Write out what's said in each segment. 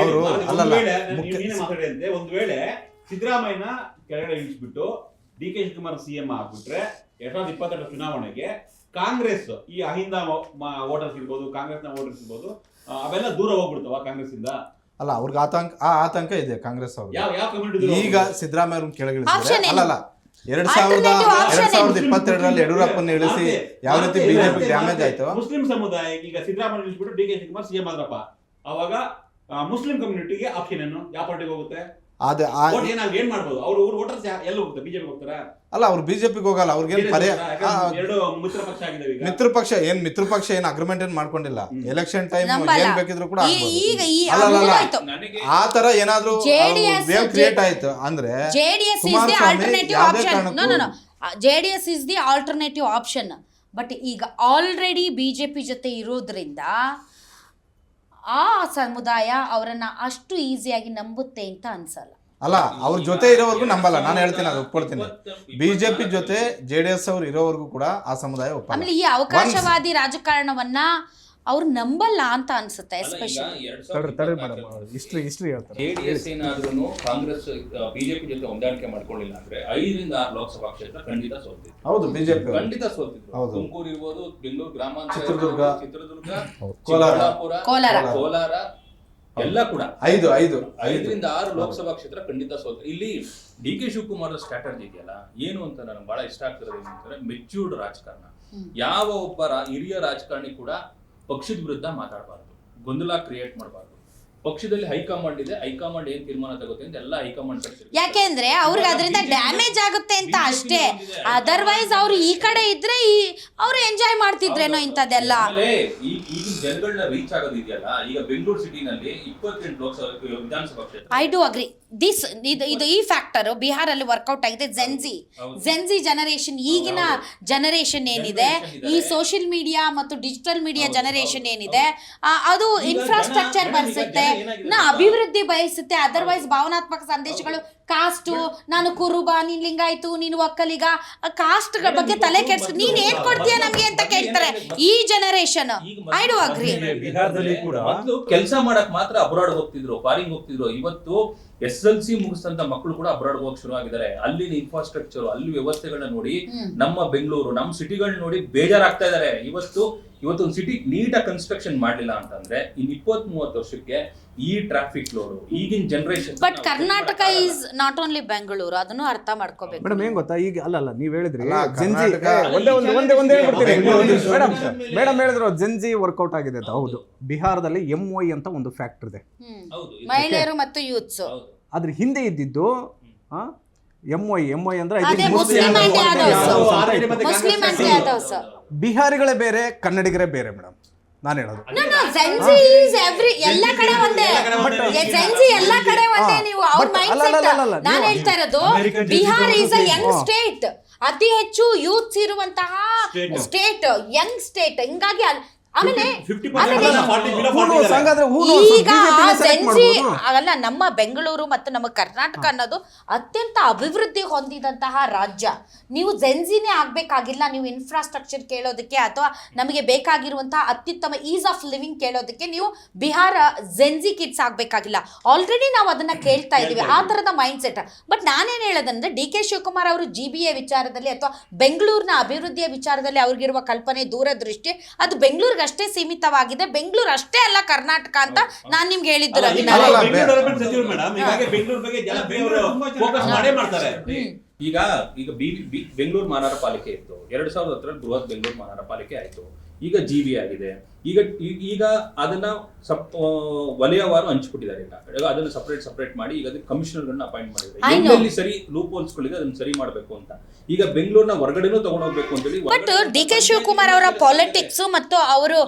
ಅವರು ಅಲ್ಲಲ್ಲ ಮಾತಾಡಿದಂತೆ ಒಂದ್ ವೇಳೆ ಸಿದ್ದರಾಮಯ್ಯನ ಕೆಳಗಡೆ ಇಳಿಸ್ಬಿಟ್ಟು ಡಿ.ಕೆ. ಶಿವಕುಮಾರ್ ಸಿಎಂ ಆಗ್ಬಿಟ್ರೆ 2022 ಚುನಾವಣೆಗೆ ಕಾಂಗ್ರೆಸ್ ಈ ಅಹಿಂದ ವೋಟರ್ಸ್ ಇರ್ಬೋದು, ಕಾಂಗ್ರೆಸ್ನ ವೋಟರ್ಸ್ ಇರ್ಬೋದು, ಅವೆಲ್ಲ ದೂರ ಹೋಗ್ಬಿಡ್ತಾವ ಕಾಂಗ್ರೆಸ್ ಇಂದ? ಅಲ್ಲ, ಅವ್ರಿಗೆ ಆತಂಕ ಇದೆ ಕಾಂಗ್ರೆಸ್ ಅವ್ರಿಗೆ. ಯಾವ ಕಮ್ಯುನಿಟಿ ಈಗ ಸಿದ್ದರಾಮಯ್ಯ ಅವ್ರನ್ನ ಕೆಳಗಿಳಿಸಿದ್ರೆ ಅಲ್ಲಲ್ಲ 2022ರಲ್ಲಿ ಯಡಿಯೂರಪ್ಪನ ಇಳಿಸಿ ಯಾವ ರೀತಿ ಬಿಜೆಪಿ ಡ್ಯಾಮೇಜ್ ಆಯ್ತು. ಮುಸ್ಲಿಂ ಸಮುದಾಯಕ್ಕೆ ಈಗ ಸಿದ್ದರಾಮಯ್ಯ ಇಳಿಸ್ಬಿಟ್ಟು ಡಿ.ಕೆ. ಶಿವಕುಮಾರ್ ಸಿಎಂ ಆದ್ರಪ್ಪ, ಅವಾಗ ಮುಸ್ಲಿಂ ಕಮ್ಯುನಿಟಿಗೆ ಆಪ್ಷನ್ ಏನು? ಯಾವ ಪಾರ್ಟಿಗೆ ಹೋಗುತ್ತೆ? ಏನ್ ಮಾಡ್ಬೋದು? ಅವ್ರ ವೋಟರ್ಸ್ ಎಲ್ಲ ಹೋಗುತ್ತೆ, ಬಿಜೆಪಿ ಹೋಗ್ತಾರ? ಅಲ್ಲ, ಅವ್ರು ಬಿಜೆಪಿಗೆ ಹೋಗಲ್ಲ. ಅವ್ರಿಗೆ ಎರಡು ಮಿತ್ರ ಪಕ್ಷ ಆಗಿದೆ. ಮಿತ್ರ ಪಕ್ಷ ಏನ್ ಅಗ್ರಿಮೆಂಟ್ ಏನ್ ಮಾಡ್ಕೊಂಡಿಲ್ಲ. ಎಲೆಕ್ಷನ್ ಟೈಮ್ ಏನ್ ಬೇಕಿದ್ರು ಕೂಡ ಆ ತರ ಏನಾದ್ರು ವೇವ್ ಕ್ರಿಯೇಟ್ ಆಯ್ತು ಅಂದ್ರೆ JDS is the alternative option. But ಈಗ ಆಲ್ರೆಡಿ ಬಿಜೆಪಿ ಜೊತೆ ಇರೋದ್ರಿಂದ ಆ ಸಮುದಾಯ ಅವರನ್ನ ಅಷ್ಟು ಈಸಿಯಾಗಿ ನಂಬುತ್ತೆ ಅಂತ ಅನ್ಸಲ್ಲ. ಅಲ್ಲ, ಅವ್ರ ಜೊತೆ ಇರೋವರೆಗೂ ನಂಬಲ್ಲ. ನಾನು ಹೇಳ್ತೀನಿ, ಅದು ಒಪ್ಕೊಳ್ತೀನಿ. ಬಿಜೆಪಿ ಜೊತೆ ಜೆಡಿಎಸ್ ಅವ್ರು ಇರೋವರೆಗೂ ಕೂಡ ಆ ಸಮುದಾಯ ಒಪ್ಪಲ್ಲ. ಆಮೇಲೆ ಈ ಅವಕಾಶವಾದಿ ರಾಜಕಾರಣವನ್ನ ಅವ್ರು ನಂಬಲ್ಲ ಅಂತ ಅನ್ಸುತ್ತೆ. ಎಸ್ಪೆಷಲಿ ಹಿಸ್ಟ್ರಿ ಹೇಳ್ತಾರೆ. ಜೆಡಿಎಸ್ ಏನಾದ್ರೂ ಕಾಂಗ್ರೆಸ್ ಬಿಜೆಪಿ ಜೊತೆ ಹೊಂದಾಣಿಕೆ ಮಾಡ್ಕೊಳ್ಳಿಲ್ಲ ಅಂದ್ರೆ 5 ರಿಂದ 6 ಲೋಕಸಭಾ ಕ್ಷೇತ್ರ ಖಂಡಿತ ಸೋಲ್ತಿದ್ರು. ಹೌದು, ಬಿಜೆಪಿ ಖಂಡಿತ ಸೋಲ್ತಿದ್ರು. ತುಮಕೂರು ಇರ್ಬೋದು, ಬೆಂಗಳೂರು ಗ್ರಾಮಾಂತರ, ಚಿತ್ರದುರ್ಗ, ಕೋಲಾರ ಎಲ್ಲ ಕೂಡ 5 ರಿಂದ 6 ಲೋಕಸಭಾ ಕ್ಷೇತ್ರ ಖಂಡಿತ ಸೋಲ್ತಾರೆ. ಇಲ್ಲಿ ಡಿ.ಕೆ. ಶಿವಕುಮಾರ್ ಸ್ಟ್ರಾಟಜಿ ಇದೆಯಲ್ಲ, ಏನು ಅಂತ ನನಗೆ ಬಹಳ ಇಷ್ಟ ಆಗ್ತಿರೋದು ಏನಂದ್ರೆ ಮೆಚ್ಯೂರ್ಡ್ ರಾಜಕಾರಣ. ಯಾವ ಒಬ್ಬ ಹಿರಿಯ ರಾಜಕಾರಣಿ ಕೂಡ ಪಕ್ಷದ ವಿರುದ್ಧ ಮಾತಾಡಬಾರ್ದು, ಗೊಂದಲ ಕ್ರಿಯೇಟ್ ಮಾಡಬಾರ್ದು. ಪಕ್ಷದಲ್ಲಿ ಹೈಕಮಾಂಡ್ ಇದೆ, ಹೈಕಮಾಂಡ್ ಏನ್ ತೀರ್ಮಾನ ತಗೋತೆ ಅಂತ ಎಲ್ಲ ಹೈಕಮಾಂಡ್ ಯಾಕೆಂದ್ರೆ ಅವ್ರಿಗೆ ಅದರಿಂದ ಡ್ಯಾಮೇಜ್ ಆಗುತ್ತೆ ಅಂತ ಅಷ್ಟೇ. ಅದರ್ವೈಸ್ ಅವ್ರು ಈ ಕಡೆ ಇದ್ರೆ ಅವ್ರು ಎಂಜಾಯ್ ಮಾಡ್ತಿದ್ರೇನೋ ಇಂಥದ್ದೆಲ್ಲ. ಈಗಿನ ಜನಗಳನ್ನ ರೀಚ್ ಆಗೋದಿದೆಯಲ್ಲ, ಈಗ ಬೆಂಗಳೂರು ಸಿಟಿನಲ್ಲಿ 28 ಲೋಕಸಭಾ ವಿಧಾನಸಭಾ ಕ್ಷೇತ್ರ. I do agri. ಇದು ಈ ಫ್ಯಾಕ್ಟರ್ ಬಿಹಾರಲ್ಲಿ ವರ್ಕೌಟ್ ಆಗಿದೆ. ಜೆನ್ಜಿ ಜನರೇಷನ್, ಈಗಿನ ಜನರೇಷನ್ ಏನಿದೆ, ಈ ಸೋಷಿಯಲ್ ಮೀಡಿಯಾ ಮತ್ತು ಡಿಜಿಟಲ್ ಮೀಡಿಯಾ ಜನರೇಷನ್ ಏನಿದೆ, ಅದು ಇನ್ಫ್ರಾಸ್ಟ್ರಕ್ಚರ್ ಬಯಸುತ್ತೆ, ಅಭಿವೃದ್ಧಿ ಬಯಸುತ್ತೆ. ಅದರ್ವೈಸ್ ಭಾವನಾತ್ಮಕ ಸಂದೇಶಗಳು, ಕಾಸ್ಟು, ನಾನು ಕುರುಬ, ನೀನ್ ಲಿಂಗಾಯ್ತು, ನೀನು ಒಕ್ಕಲಿಗ, ಕಾಸ್ಟ್ ಬಗ್ಗೆ ತಲೆ ಕೆಡ್ಸ್, ನೀನ್ ಏನ್ ಕೊಡ್ತೀಯ ನಮ್ಗೆ ಅಂತ ಕೇಳ್ತಾರೆ ಈ ಜನರೇಷನ್. I do agri. ಕೆಲಸ ಮಾಡಕ್ ಮಾತ್ರ ಅಬ್ರಾಡ್ ಹೋಗ್ತಿದ್ರು, ಫಾರಿನ್ ಹೋಗ್ತಿದ್ರು. ಇವತ್ತು SLC ಮುಗಿಸಿದಂತ ಮಕ್ಕಳು ಕೂಡ ಅಬ್ರಾಡ್ ಹೋಗಕ್ ಶುರು ಆಗಿದ್ದಾರೆ. ಅಲ್ಲಿನ ಇನ್ಫ್ರಾಸ್ಟ್ರಕ್ಚರ್, ಅಲ್ಲಿ ವ್ಯವಸ್ಥೆಗಳನ್ನ ನೋಡಿ ನಮ್ಮ ಬೆಂಗಳೂರು, ನಮ್ಮ ಸಿಟಿಗಳನ್ನ ನೋಡಿ ಬೇಜಾರಾಗ್ತಾ ಇದಾರೆ. ಇವತ್ತು ಒಂದು ಸಿಟಿ ನೀಟಾಗಿ ಕನ್ಸ್ಟ್ರಕ್ಷನ್ ಮಾಡ್ಲಿಲ್ಲ ಅಂತಂದ್ರೆ ಇನ್ 20-30 ವರ್ಷಕ್ಕೆ ಈ ಟ್ರಾಫಿಕ್ ಲೋಡ್ ಈಗಿನ generation. But Karnataka is not only Bengaluru, ಅದನ್ನು ಅರ್ಥ ಮಾಡ್ಕೋಬೇಕು. ಮೇಡಮ್ ಏನ್ ಗೊತ್ತಾ, ಈಗ ಅಲ್ಲ ನೀವ್ ಹೇಳಿದ್ರಿ ಮೇಡಮ್ ಹೇಳಿದ್ರು ಜೆನ್ಜಿ ವರ್ಕೌಟ್ ಆಗಿದೆ ಅಂತ. ಹೌದು, ಬಿಹಾರದಲ್ಲಿ MOI ಅಂತ ಒಂದು ಫ್ಯಾಕ್ಟರ್ ಇದೆ, ಮಹಿಳೆಯರು ಮತ್ತು ಯೂತ್ಸ್. ಅದ್ರ ಹಿಂದೆ ಇದ್ದಿದ್ದು MOI ಅಂದ್ರೆ ಬಿಹಾರಿಗಳೇ ಬೇರೆ, ಕನ್ನಡಿಗರೇ ಬೇರೆ ಮೇಡಮ್. ನಾನು ಹೇಳೋದು ಎಲ್ಲ ಕಡೆ ಒಂದೇ, ಎಲ್ಲ ಕಡೆ ಒಂದೇ. ನೀವು ಅವ್ರ ಮೈಂಡ್ಸೆಟ್ ನಾನು ಹೇಳ್ತಾ ಇರೋದು, Bihar is a young state, ಅತಿ ಹೆಚ್ಚು ಯೂತ್ಸ್ ಇರುವಂತಹ ಸ್ಟೇಟ್, ಯಂಗ್ ಸ್ಟೇಟ್. ಹಿಂಗಾಗಿ ಅಲ್ಲ, ನಮ್ಮ ಬೆಂಗಳೂರು ಮತ್ತು ನಮ್ಮ ಕರ್ನಾಟಕ ಅನ್ನೋದು ಅತ್ಯಂತ ಅಭಿವೃದ್ಧಿ ಹೊಂದಿದಂತಹ ರಾಜ್ಯ. ನೀವು ಜೆನ್ಜಿನೇ ಆಗ್ಬೇಕಾಗಿಲ್ಲ, ನೀವು ಇನ್ಫ್ರಾಸ್ಟ್ರಕ್ಚರ್ ಕೇಳೋದಕ್ಕೆ ಅಥವಾ ನಮಗೆ ಬೇಕಾಗಿರುವಂತಹ ಅತ್ಯುತ್ತಮ ಈಸ್ ಆಫ್ ಲಿವಿಂಗ್ ಕೇಳೋದಕ್ಕೆ ನೀವು ಬಿಹಾರ ಜೆನ್ಜಿ ಕಿಡ್ಸ್ ಆಗ್ಬೇಕಾಗಿಲ್ಲ. ಆಲ್ರೆಡಿ ನಾವು ಅದನ್ನ ಕೇಳ್ತಾ ಇದೀವಿ, ಆ ತರದ ಮೈಂಡ್ ಸೆಟ್. ಬಟ್ ನಾನೇನ್ ಹೇಳೋದಂದ್ರೆ, ಡಿ.ಕೆ. ಶಿವಕುಮಾರ್ ಅವರು GBA ವಿಚಾರದಲ್ಲಿ ಅಥವಾ ಬೆಂಗಳೂರಿನ ಅಭಿವೃದ್ಧಿಯ ವಿಚಾರದಲ್ಲಿ ಅವ್ರಿಗಿರುವ ಕಲ್ಪನೆ, ದೂರದೃಷ್ಟಿ, ಅದು ಬೆಂಗಳೂರಿಗೆ ಅಷ್ಟೇ ಸೀಮಿತವಾಗಿದೆ. ಬೆಂಗಳೂರು ಅಷ್ಟೇ ಅಲ್ಲ, ಕರ್ನಾಟಕ ಅಂತ ನಾನು ನಿಮ್ಗೆ ಹೇಳಿದ್ದು. ಈಗ ಬೆಂಗಳೂರು ಮಹಾನಗರ ಪಾಲಿಕೆ ಇತ್ತು, 2010 ಬೃಹತ್ ಬೆಂಗಳೂರು ಮಹಾನಗರ ಪಾಲಿಕೆ ಆಯ್ತು. ಈಗ GB ಆಗಿದೆ. ಈಗ ಅದನ್ನ ವಲಯವಾರು ಹಂಚ್ಬಿಟ್ಟಿದ್ದಾರೆ. ಈಗ ಅದನ್ನ ಸಪರೇಟ್ ಮಾಡಿ ಈಗ ಅದಕ್ಕೆ ಕಮಿಷನರ್ಗಳನ್ನ ಅಪಾಯಿಂಟ್ ಮಾಡಿದ್ದಾರೆ. ಎಲ್ಲೆಲ್ಲಿ ಸರಿ ಲೂಪ್ ಹೋಲ್ಸ್ಗಳಿದೆ ಅದನ್ನ ಸರಿ ಮಾಡಬೇಕು ಅಂತ. ಈಗ ಬೆಂಗಳೂರಿನ ಹೊರಗಡೆನೂ ತಗೊಂಡೋಗ್ಬೇಕು ಅಂತ ಹೇಳಿ. ಬಟ್ ಡಿ.ಕೆ. ಶಿವಕುಮಾರ್ ಅವರ ಪಾಲಿಟಿಕ್ಸ್ ಮತ್ತು ಅವರು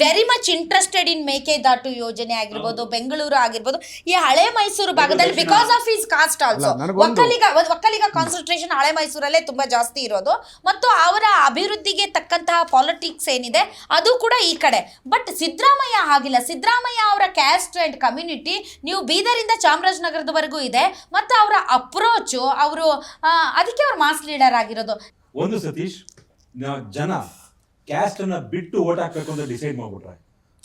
very much interested in Mekedatu ಯೋಜನೆ ಆಗಿರ್ಬೋದು, ಬೆಂಗಳೂರು ಆಗಿರ್ಬೋದು, ಈ ಹಳೆ ಮೈಸೂರು ಭಾಗದಲ್ಲಿ because of his cost also. Vokkaliga concentration ಹಳೆ ಮೈಸೂರಲ್ಲೇ ತುಂಬಾ ಜಾಸ್ತಿ ಇರೋದು, ಮತ್ತು ಅವರ ಅಭಿವೃದ್ಧಿಗೆ ತಕ್ಕಂತಹ ಪಾಲಿಟಿಕ್ಸ್ ಏನಿದೆ ಅದು ಕೂಡ ಈ ಕಡೆ. ಬಟ್ ಸಿದ್ದರಾಮಯ್ಯ ಹಾಗಿಲ್ಲ. ಸಿದ್ದರಾಮಯ್ಯ ಅವರ ಕ್ಯಾಸ್ಟ್ ಅಂಡ್ ಕಮ್ಯುನಿಟಿ ನೀವು ಬೀದರಿಂದ ಚಾಮರಾಜನಗರದವರೆಗೂ ಇದೆ, ಮತ್ತು ಅವರ ಅಪ್ರೋಚ್, ಅವರು ಅದಕ್ಕೆ ಅವ್ರು ಮಾಸ್ ಲೀಡರ್ ಆಗಿರೋದು. ಒಂದು ಸತೀಶ್, ಜನ ಕ್ಯಾಸ್ಟ್ ಅನ್ನ ಬಿಟ್ಟು ಓಟ್ ಹಾಕ್ಬೇಕು ಅಂತ ಡಿಸೈಡ್ ಮಾಡ್ಬಿಟ್ರೆ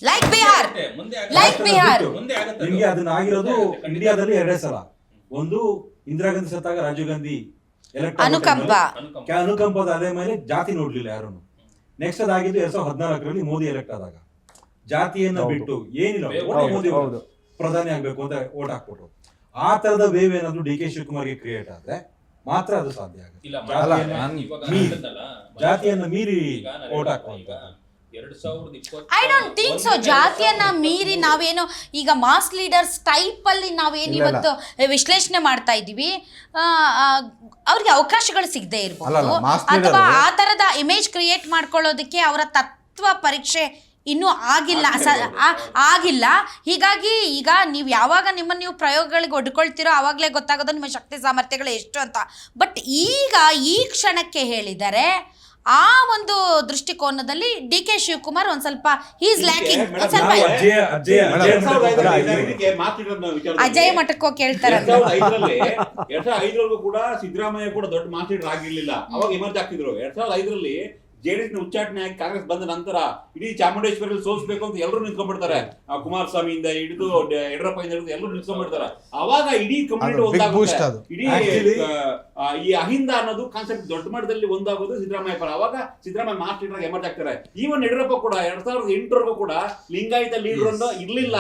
ಲೈಕ್ ಬಿಹಾರ್, ಮುಂದೆ ಲೈಕ್ ಬಿಹಾರ್. ಮುಂದೆ ಆಗುತ್ತೆ ನಿಮ್ಗೆ ಅದನ್ನ ಆಗಿರೋದು ಇಂಡಿಯಾದಲ್ಲಿ 2 ಸಲ. ಒಂದು ಇಂದಿರಾ ಗಾಂಧಿ ಸತ್ತಾಗ ರಾಜೀವ್ ಗಾಂಧಿ ಎಲೆಕ್ಟ್ ಅನುಕಂಪ. ಅನುಕಂಪದ ಅದೇ ಮೇಲೆ ಜಾತಿ ನೋಡ್ಲಿಲ್ಲ ಯಾರು. ನೆಕ್ಸ್ಟ್ ಅದಾಗಿದ್ದು 2014ರಲ್ಲಿ ಮೋದಿ ಎಲೆಕ್ಟ್ ಆದಾಗ ಜಾತಿಯನ್ನ ಬಿಟ್ಟು ಏನಿಲ್ಲ ಮೋದಿ ಪ್ರಧಾನಿ ಆಗ್ಬೇಕು ಅಂತ ಓಟ್ ಹಾಕ್ಬಿಟ್ರು. ಆ ತರದ ವೇವ್ ಏನಾದ್ರು ಡಿ ಕೆ ಶಿವಕುಮಾರ್ಗೆ ಕ್ರಿಯೇಟ್ ಆದ್ರೆ ಮಾತ್ರ ಅದು ಸಾಧ್ಯ ಆಗುತ್ತೆ. ಜಾತಿಯನ್ನ ಮೀರಿ ಓಟ್ ಹಾಕುವಂತ ಐ ಡೋಂಟ್ ಥಿಂಕ್ ಸೊ. ಜಾತಿಯನ್ನ ಮೀರಿ ನಾವೇನು ಈಗ ಮಾಸ್ ಲೀಡರ್ಸ್ ಟೈಪ್ ಅಲ್ಲಿ ನಾವೇನು ಇವತ್ತು ವಿಶ್ಲೇಷಣೆ ಮಾಡ್ತಾ ಇದೀವಿ, ಅವ್ರಿಗೆ ಅವಕಾಶಗಳು ಸಿಗದೆ ಇರ್ಬೋದು, ಅಥವಾ ಆ ತರದ ಇಮೇಜ್ ಕ್ರಿಯೇಟ್ ಮಾಡ್ಕೊಳ್ಳೋದಕ್ಕೆ ಅವರ ತತ್ವ ಪರೀಕ್ಷೆ ಇನ್ನೂ ಆಗಿಲ್ಲ. ಹೀಗಾಗಿ ಈಗ ನೀವು ಯಾವಾಗ ನಿಮ್ಮನ್ನು ನೀವು ಪ್ರಯೋಗಗಳಿಗೆ ಒಡ್ಕೊಳ್ತೀರೋ ಆವಾಗಲೇ ಗೊತ್ತಾಗೋದು ನಿಮ್ಮ ಶಕ್ತಿ ಸಾಮರ್ಥ್ಯಗಳು ಎಷ್ಟು ಅಂತ. ಬಟ್ ಈಗ ಈ ಕ್ಷಣಕ್ಕೆ ಹೇಳಿದರೆ ಆ ಒಂದು ದೃಷ್ಟಿಕೋನದಲ್ಲಿ ಡಿ ಕೆ ಶಿವಕುಮಾರ್ ಒಂದ್ ಸ್ವಲ್ಪ ಈಸ್ ಲ್ಯಾಕಿಂಗ್. ಒಂದ್ ಸ್ವಲ್ಪ ಅಜಯ್ ಮಠಕ್ಕೆ ಹೋಗಿ ಕೇಳ್ತಾರೆ. 2005 ಕೂಡ ಸಿದ್ದರಾಮಯ್ಯ ಕೂಡ ದೊಡ್ಡ ಮಾಸ್ ಲೀಡರ್ ಆಗಿರ್ಲಿಲ್ಲ, ಅವಾಗ ಎಮರ್ಜ್ ಆಗ್ತಿದ್ರು. 2005 ಜೆಡಿಎಸ್ ನ ಉಚ್ಚಾಟನೆ ಆಗಿ ಕಾಂಗ್ರೆಸ್ ಬಂದ ನಂತರ ಇಡೀ ಚಾಮುಂಡೇಶ್ವರಿ ಸೋಲ್ಸ್ಬೇಕು ಅಂತ ಎಲ್ಲರೂ ನಿಂತ್ಕೊಂಡ್ಬಿಡ್ತಾರೆ. ಕುಮಾರಸ್ವಾಮಿಯಿಂದ ಹಿಡಿದು ಯಡಿಯೂರಪ್ಪ ಹಿಡಿದು ಎಲ್ಲರೂ ನಿಂತ್ಕೊಂಡ್ಬಿಡ್ತಾರೆ. ಅವಾಗ ಇಡೀ ಕಮ್ಯುನಿಟಿ ಒಂದಾಗುತ್ತೆ. ಇಡೀ ಈ ಅಹಿಂದ ಅನ್ನೋದು ಕಾನ್ಸೆಪ್ಟ್ ದೊಡ್ಡ ಮಟ್ಟದಲ್ಲಿ ಒಂದಾಗೋದು ಸಿದ್ದರಾಮಯ್ಯ ಪರ. ಅವಾಗ ಸಿದ್ದರಾಮಯ್ಯ ಮಾಸ್ ಲೀಡರ್ ಎಮರ್ಜ್ ಆಗ್ತಾರೆ. ಈವನ್ ಯಡಿಯೂರಪ್ಪ ಕೂಡ 2008 ಕೂಡ ಲಿಂಗಾಯತ ಲೀಡರ್ ಅಂತ ಇರ್ಲಿಲ್ಲ.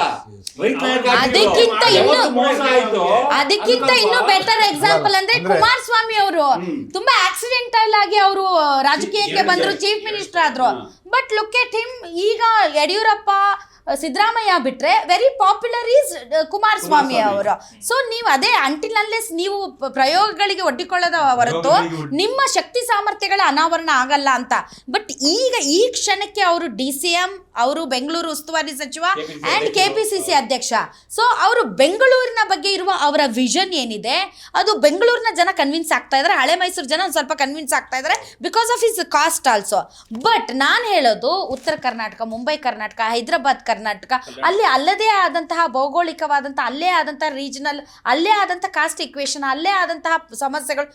ಅದಕ್ಕಿಂತ ಇನ್ನೂ ಬೆಟರ್ ಎಕ್ಸಾಂಪಲ್ ಅಂದ್ರೆ ಕುಮಾರಸ್ವಾಮಿ ಅವರು ತುಂಬಾ ಆಕ್ಸಿಡೆಂಟಲ್ ಆಗಿ ಅವರು ರಾಜಕೀಯಕ್ಕೆ ಬಂದ್ರು, ಚೀಫ್ ಮಿನಿಸ್ಟರ್ ಆದ್ರು. But look at him. ಈಗ ಯಡಿಯೂರಪ್ಪ ಸಿದ್ದರಾಮಯ್ಯ ಬಿಟ್ರೆ ವೆರಿ ಪಾಪ್ಯುಲರ್ ಈಸ್ ಕುಮಾರಸ್ವಾಮಿ ಅವರು. ಸೊ ನೀವು ಅದೇ ಅಂಟಿಲ್ ಅನ್ಲೆಸ್ ನೀವು ಪ್ರಯೋಗಗಳಿಗೆ ಒಡ್ಡಿಕೊಳ್ಳದ ಹೊರತು ನಿಮ್ಮ ಶಕ್ತಿ ಸಾಮರ್ಥ್ಯಗಳ ಅನಾವರಣ ಆಗಲ್ಲ ಅಂತ. ಬಟ್ ಈಗ ಈ ಕ್ಷಣಕ್ಕೆ ಅವರು DCM, ಅವರು ಬೆಂಗಳೂರು ಉಸ್ತುವಾರಿ ಸಚಿವ ಅಂಡ್ KPCC ಅಧ್ಯಕ್ಷ. ಸೊ ಅವರು ಬೆಂಗಳೂರಿನ ಬಗ್ಗೆ ಇರುವ ಅವರ ವಿಷನ್ ಏನಿದೆ ಅದು ಬೆಂಗಳೂರಿನ ಜನ ಕನ್ವಿನ್ಸ್ ಆಗ್ತಾ ಇದ್ದಾರೆ, ಹಳೆ ಮೈಸೂರು ಜನ ಸ್ವಲ್ಪ ಕನ್ವಿನ್ಸ್ ಆಗ್ತಾ ಇದ್ದಾರೆ because of his cost also. But ನಾನು ಹೇಳೋದು ಉತ್ತರ ಕರ್ನಾಟಕ, ಮುಂಬೈ ಕರ್ನಾಟಕ, ಹೈದರಾಬಾದ್ ಕರ್ನಾಟಕ, ಅಲ್ಲಿ ಅಲ್ಲದೇ ಆದಂತಹ ಭೌಗೋಳಿಕವಾದಂತಹ, ಅಲ್ಲೇ ಆದಂತಹ ರೀಜನಲ್, ಅಲ್ಲೇ ಆದಂತಹ ಕಾಸ್ಟ್ ಇಕ್ವೇಶನ್, ಅಲ್ಲೇ ಆದಂತಹ ಸಮಸ್ಯೆಗಳು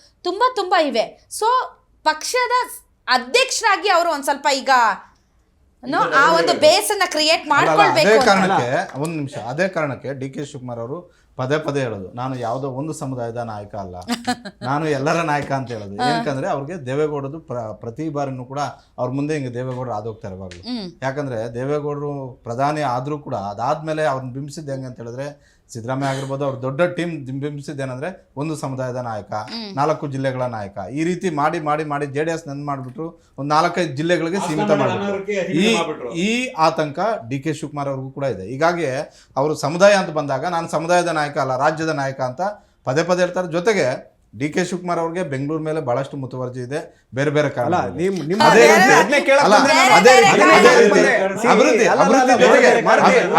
ತುಂಬಾ ಇವೆ. ಸೊ ಪಕ್ಷದ ಅಧ್ಯಕ್ಷರಾಗಿ ಅವರು ಒಂದ್ ಸ್ವಲ್ಪ ಈಗ ಆ ಒಂದು ಬೇಸನ್ನ ಕ್ರಿಯೇಟ್ ಮಾಡ್ಕೊಳ್ಬೇಕು. ಅದೇ ಕಾರಣಕ್ಕೆ ಡಿ ಕೆ ಶಿವಕುಮಾರ್ ಅವರು ಪದೇ ಹೇಳೋದು, ನಾನು ಯಾವುದೋ ಒಂದು ಸಮುದಾಯದ ನಾಯಕ ಅಲ್ಲ, ನಾನು ಎಲ್ಲರ ನಾಯಕ ಅಂತ ಹೇಳೋದು. ಏನಕ್ಕಂದ್ರೆ ಅವ್ರಿಗೆ ದೇವೇಗೌಡರು ಪ್ರತಿ ಬಾರಿನೂ ಕೂಡ ಅವ್ರ ಮುಂದೆ ಹಿಂಗೆ ದೇವೇಗೌಡರು ಆದೋಗ್ತಾರೆ ಯಾವಾಗಲೂ. ಯಾಕಂದ್ರೆ ದೇವೇಗೌಡರು ಪ್ರಧಾನಿ ಆದ್ರೂ ಕೂಡ ಅದಾದ್ಮೇಲೆ ಅವ್ರನ್ನ ಬಿಂಬಿಸಿದ್ದು ಹೆಂಗೆ ಅಂತ ಹೇಳಿದ್ರೆ, ಸಿದ್ದರಾಮಯ್ಯ ಆಗಿರ್ಬೋದು, ಅವ್ರ ದೊಡ್ಡ ಟೀಮ್ ಬಿಂಬಿಸಿದ್ದೇನೆಂದ್ರೆ ಒಂದು ಸಮುದಾಯದ ನಾಯಕ, 4 ಜಿಲ್ಲೆಗಳ ನಾಯಕ, ಈ ರೀತಿ ಮಾಡಿ JDS ನೆನ್ ಮಾಡಿಬಿಟ್ರು ಒಂದು 4-5 ಜಿಲ್ಲೆಗಳಿಗೆ ಸೀಮಿತ ಮಾಡಿಬಿಟ್ರು. ಈ ಆತಂಕ ಡಿ ಕೆ ಶಿವಕುಮಾರ್ ಅವ್ರಿಗೂ ಕೂಡ ಇದೆ. ಹೀಗಾಗಿ ಅವರು ಸಮುದಾಯ ಅಂತ ಬಂದಾಗ ನಾನು ಸಮುದಾಯದ ನಾಯಕ ಅಲ್ಲ, ರಾಜ್ಯದ ನಾಯಕ ಅಂತ ಪದೇ ಹೇಳ್ತಾರೆ. ಜೊತೆಗೆ ಡಿ ಕೆ ಶಿವಕುಮಾರ್ ಅವ್ರಿಗೆ ಬೆಂಗಳೂರು ಮೇಲೆ ಬಹಳಷ್ಟು ಮುತುವರ್ಜಿ ಇದೆ, ಬೇರೆ ಕಾರಣ.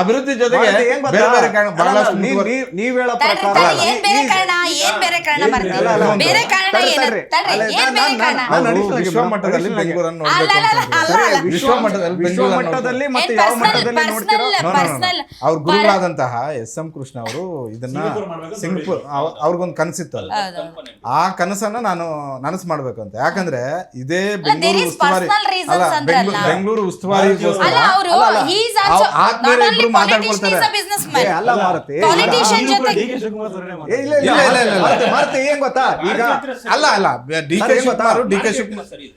ಅಭಿವೃದ್ಧಿ ಜೊತೆಗೆ ಬೇರೆ ಕಾರಣ ಬಹಳಷ್ಟು. ನೀವ್ ಹೇಳೋ ವಿಶ್ವ ಮಟ್ಟದಲ್ಲಿ ಬೆಂಗಳೂರನ್ನು ಮತ್ತೆ ಯಾವ ಮಟ್ಟದಲ್ಲಿ ನೋಡ್ತೀರೋ. ಅವ್ರ ಗುರುಗಳಾದಂತಹ SM ಕೃಷ್ಣ ಅವರು ಇದನ್ನ ಸಿಂಗಪುರ್ ಅವ್ರಿಗೊಂದು ಕನಸಿತ್ತು. ಆ ಕನಸನ್ನ ನಾನು ನನಸು ಮಾಡ್ಬೇಕು ಅಂತ. ಯಾಕಂದ್ರೆ ಇದೇ ಬೆಂಗಳೂರು ಉಸ್ತುವಾರಿ ಬೆಂಗಳೂರು ಉಸ್ತುವಾರಿ ಆದ್ಮೇಲೆ ಇಬ್ರು ಮಾತಾಡ್ಕೊಳ್ತಾರೆ. ಏನ್ ಗೊತ್ತಾ ಈಗ ಅಲ್ಲ ಡಿ ಕೆ ಶಿವಕುಮಾರ್